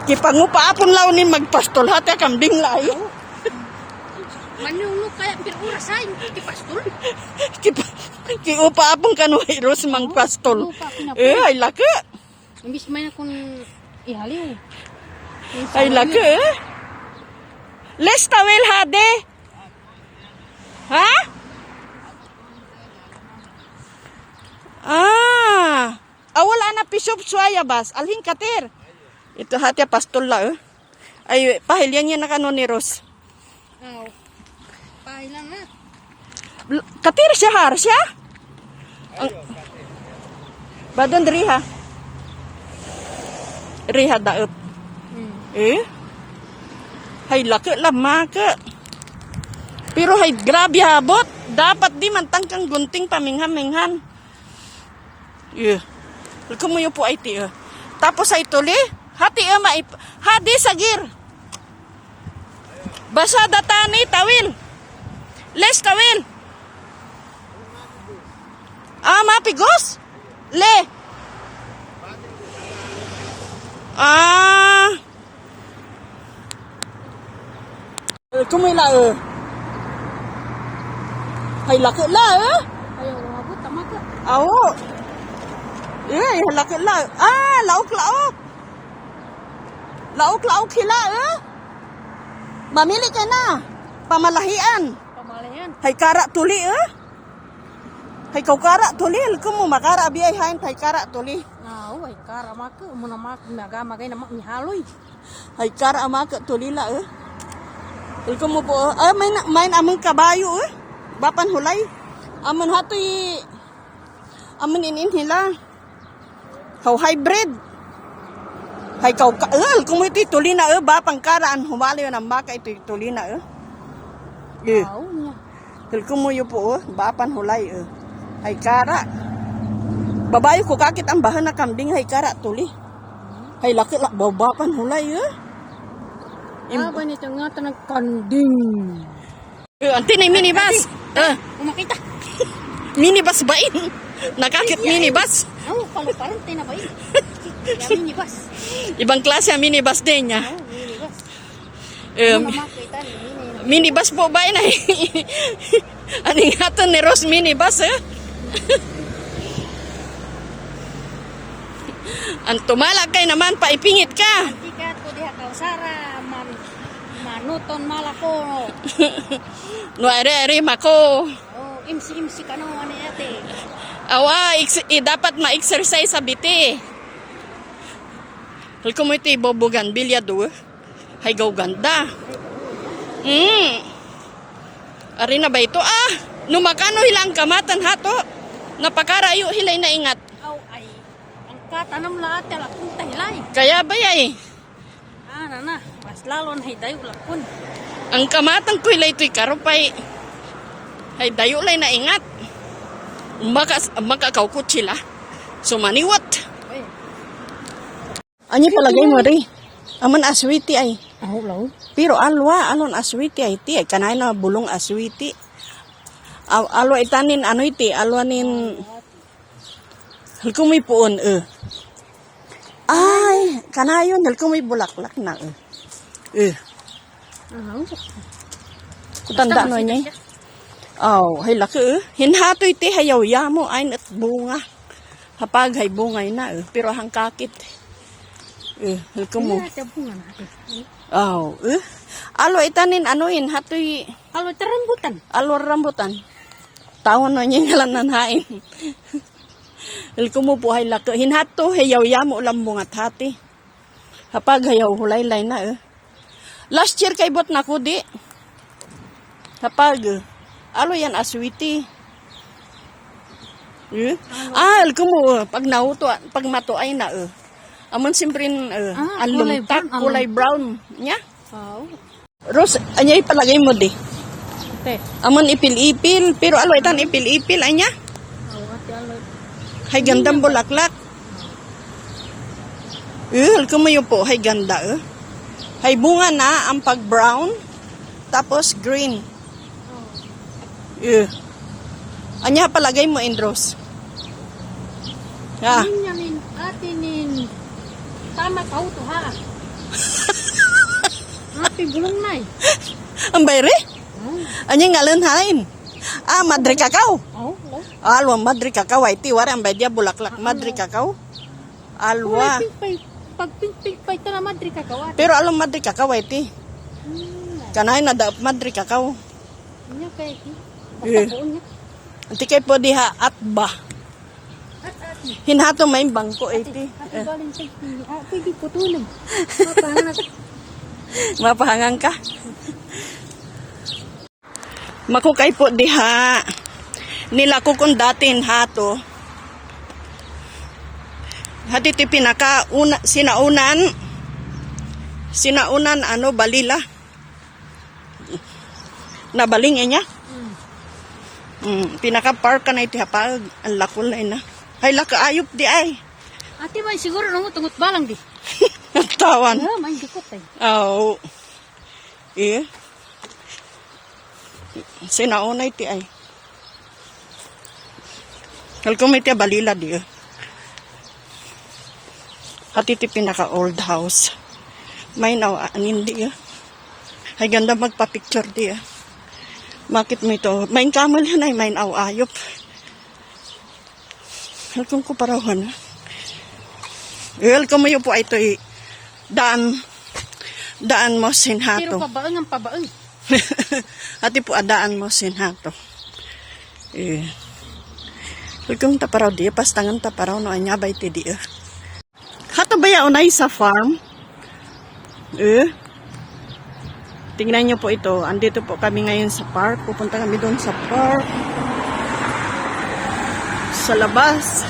Kipangupaapon law ni magpastol hati kambing lai. Manungo kaya pinuras ay kipastol. Kiupaapon kanuhay ros magpastol. Ay laki. Imbis may na kung ihaliw. Ay laki Les tawil hade. Ha? Awala na pisop suaya bas. Alhin katir. Ito hati pastol la Ay pahilyan niya na kanon ni Ros. Aw. Pahilang na. Katir siya har siya? Badon riha. Riha daep. Hay laki lama ke. Pero hay grabe habot. Dapat di man tangkang gunting paminghan-minghan. Kumuyo po ay ti Tapos ay tuli. Hati hadi sagir. Basada tani tawil. Les tawil. Mapigos? Le. Kumila hay laki la Ayaw lumabot tama ka. Awo. Laki la. Lauk. Lauk hila Mamili ka na. Pamalahian. Pamalayan. Hay kara tuli Hay kau kara tuli. Kumu makara biyay hain hay kara tuli. Ay kara maka muna magay na mihaloy. Hay kara amaka tuli la Kumu po main among kabayo Bapan hulay. Amon hatoy amon inin hila. Kau hybrid. Hay kau kung iti tuli na bapang karaan humali ng baka ito tuli na Aw niya. Kumuyo po bapan hulay hay kara. Babayo ko kakit ang bahan na kambing hay kara tuli. Hay laki la bapan hulay Ba nito nga ito ng kanding. Anti na minibus. Umakita. Minibus ba Nakakit minibus. Paluparante na ba minibus. Ibang klase ang minibus din niya. Minibus. Makita Minibus po ba na Aning haton ni Rose minibus Ang tumalak kay naman paipingit ka. Hindi ka to diha kausara manuton malako. No ere mako. Imsi ka no ani ate. Awa dapat ma-exercise sa biti. Kung mo ito ibobogan bilya do hay gaw ganda. Ari na ba ito numakano hilang kamatan hato. Napakarayo hilay na ingat. Aw ay ang katanam lahat tala punta hilay. Kaya ba yay? Na mas lalo na hidayo lakon. Ang kamatan ko hilay ito'y karupay. Hay dayo lay na ingat. Makakaukot sila. Sumaniwat. Anyi palagay mo rin. Aman aswiti ay. Law. Pero alwa anon aswiti ay ti kanay na bulong aswiti. Alwa itanin ano iti alwa nin halkumay puon Ay kanayon halkumay bulaklak na Kutanda no niya. Hay laki hinhato iti hayaw yamo ay at bunga. Hapag hay bungay na pero hangkakit. Halkumo. Alo itanin anuin hatoy. Alo rambutan. Tawon no niya ngalan nanhain. Halkumo po hay laki hinhato hayaw yamo lambungat hati. Hapag hayaw hulay-lay na Last year kay bot na ko di. Hapag alo yan aswiti. Kumo pag nauto pag matuay na amon simprin ang lumtak kulay brown nya. Rose anyay palagay mo di. Amon ipil-ipil pero alo itan ipil-ipil anya. Hay gandang bulaklak. Kumayo po hay ganda Hay bunga na ang pag brown tapos green. Anya palagay mo Indros. Atinin tama ka to ha. Ate, bulong na eh. Ang bayre? Oh, Anyang ngalan hain. Madre kakao. oh, oh. Alwa, madre kakao. Ay, tiwara ang baydia bulaklak. Madre kakao. Alwa. Kulay pink pa, pag pink pa ito na madri ka kawa. Pero alam madre kakao ay ti. Kanay na daap madre kakao. Niya kaya ki. Eh. Basta buon niya. Anti kay po diha at ba. Hinhato may bangko ay ti. Ate, Valentine's Day. Pwede po tulong. Mapahanap. Mapahangang ka. Makukay po diha. Nila ko kung datin hato. Hati ti pinaka sinaunan balila. Nabaling niya. Pinaka park ka na iti hapag. Ang lakol na ina. Ay laka ayop di ay. Ate, man siguro nung tungot balang di. Tawan. Ah, man dikot eh. Oo. Eh. Sinaunay ti ay. Kalkong may ti balila di. Hati ti pinaka old house. May nawaanin di. Ay ganda magpa-picture di. Bakit mo ito? May kamal yan ay may ayop. Kalkong ko parawan. Welcome mo po ay ito daan mo Pero sinhato. pabaeng ang pabaeng. Ati po adaan mo sinhato. Eh. Welcome taparaw di. Pastangan taparaw no anya bay ti di. Hato ba yaw na sa farm? Tingnan nyo po ito. Andito po kami ngayon sa park. Pupunta kami doon sa park. Sa labas.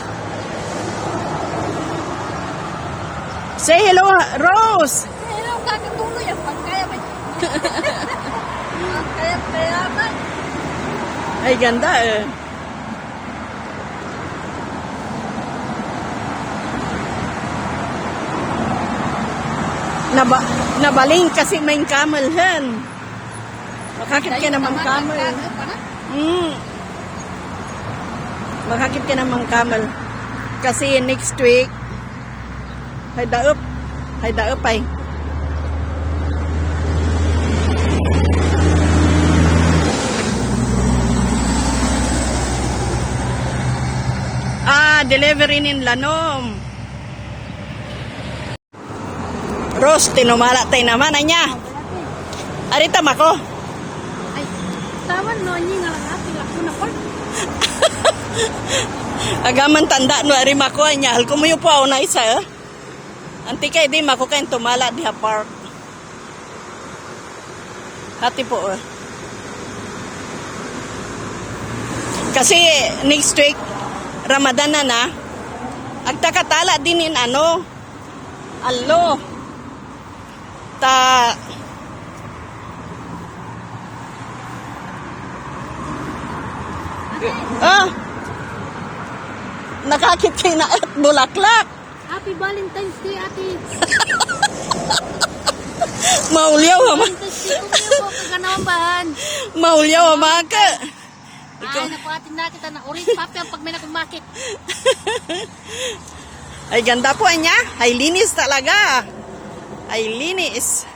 Say hello, Rose! Hello, kakatuloy ang pagkaya ba? Kaya ba? Ay, ganda eh. Nabaling kasi may camel hen. Makakit ka namang camel. Makakit ka namang camel. Kasi next week, hay daop ay. Delivery nin Lanom. Rose, tinumala tayo naman, anya. Arita mako. Ay, tawan no, hindi nga lang ate, lako na pa. Agaman tanda no ari mako anya. Hal kumuyo po ako na isa eh. Anti kay di mako kayo tumala diha park. Hati po eh. Kasi next week Ramadan na. Agtakatala din in ano. Allo. Nakakit kayo na at bulaklak. Happy Valentine's Day, ate. Maulyaw ha Valentine's Day, umiyo ko kaganambahan. Maulyaw ha maka. Ay, napatin na kita na orange papi ang pag may nakumakit. Ay ganda po niya. Ay linis talaga. Ay linis.